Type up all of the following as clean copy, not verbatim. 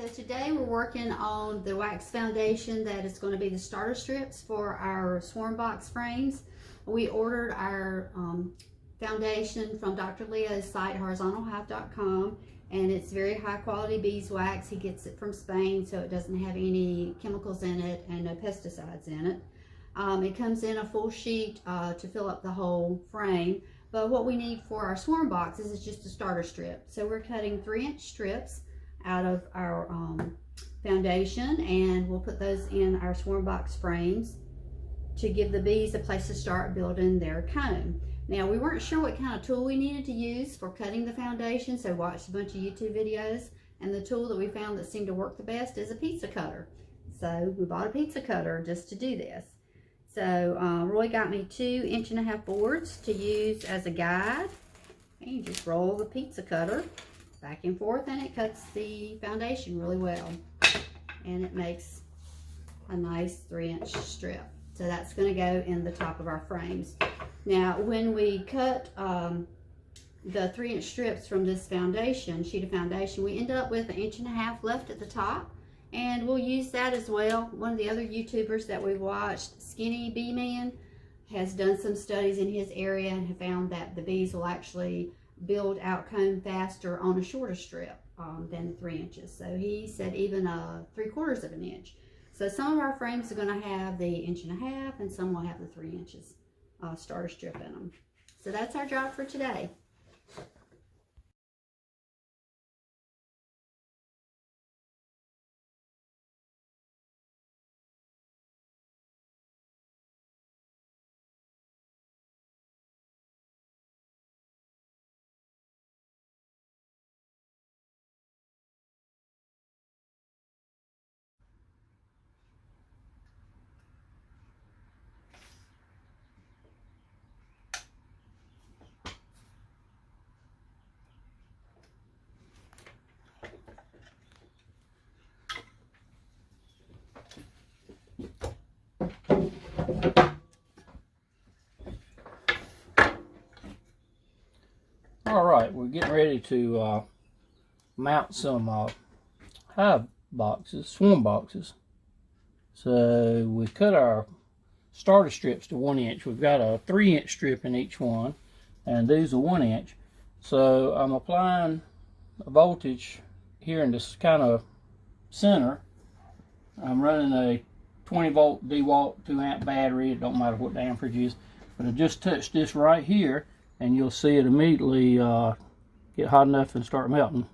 So today we're working on the wax foundation that is going to be the starter strips for our swarm box frames. We ordered our foundation from Dr. Leo's site, horizontalhive.com, and it's very high quality beeswax. He gets it from Spain, so it doesn't have any chemicals in it and no pesticides in it. It comes in a full sheet to fill up the whole frame, but what we need for our swarm boxes is just a starter strip. So we're cutting 3-inch strips out of our foundation, and we'll put those in our swarm box frames to give the bees a place to start building their comb. Now, we weren't sure what kind of tool we needed to use for cutting the foundation, so watched a bunch of YouTube videos, and the tool that we found that seemed to work the best is a pizza cutter. So we bought a pizza cutter just to do this. So Roy got me 2.5-inch boards to use as a guide, and you just roll the pizza cutter back and forth, and it cuts the foundation really well, and it makes a nice 3-inch strip. So that's going to go in the top of our frames. Now, when we cut the 3-inch strips from this foundation, sheet of foundation, we end up with 1.5 inches left at the top, and we'll use that as well. One of the other YouTubers that we watched, Skinny Bee Man, has done some studies in his area and have found that the bees will actually build out comb faster on a shorter strip than 3 inches. So he said even 3/4 of an inch. So some of our frames are going to have the 1.5 inches, and some will have the 3 inches starter strip in them. So that's our job for today. All right, we're getting ready to mount some hive boxes, swarm boxes. So we cut our starter strips to 1 inch. We've got a 3-inch strip in each one, and these are 1 inch. So I'm applying a voltage here in this kind of center. I'm running a 20-volt DeWalt 2-amp battery. It don't matter what the amperage is, but I just touched this right here, and you'll see it immediately get hot enough and start melting.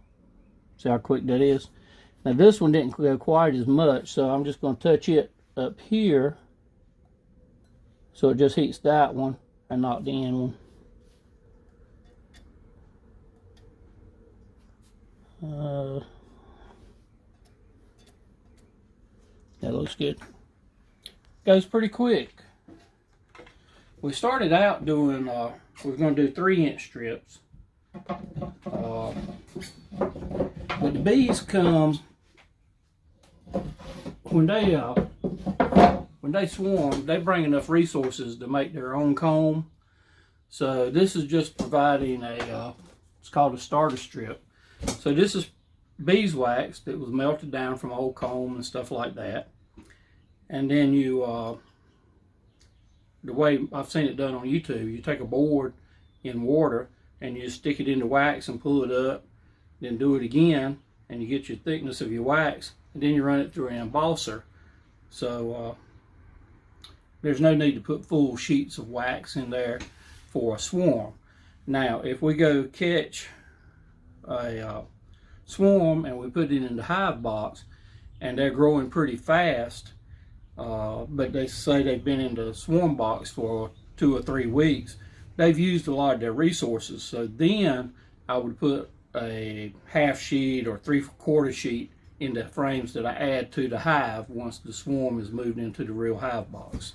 See how quick that is? Now this one didn't go quite as much, so I'm just going to touch it up here so it just heats that one and not the end one. That looks good. Goes pretty quick. We started out doing, we're going to do 3-inch strips. But the bees come, when they swarm, they bring enough resources to make their own comb. So this is just providing a, it's called a starter strip. So this is beeswax that was melted down from old comb and stuff like that. And then you, the way I've seen it done on YouTube, you take a board in water and you stick it in the wax and pull it up, then do it again, and you get your thickness of your wax, and then you run it through an embosser. So there's no need to put full sheets of wax in there for a swarm. Now, if we go catch a swarm and we put it in the hive box and they're growing pretty fast, but they say they've been in the swarm box for 2 or 3 weeks, they've used a lot of their resources. So then I would put a half sheet or 3/4 sheet in the frames that I add to the hive once the swarm is moved into the real hive box.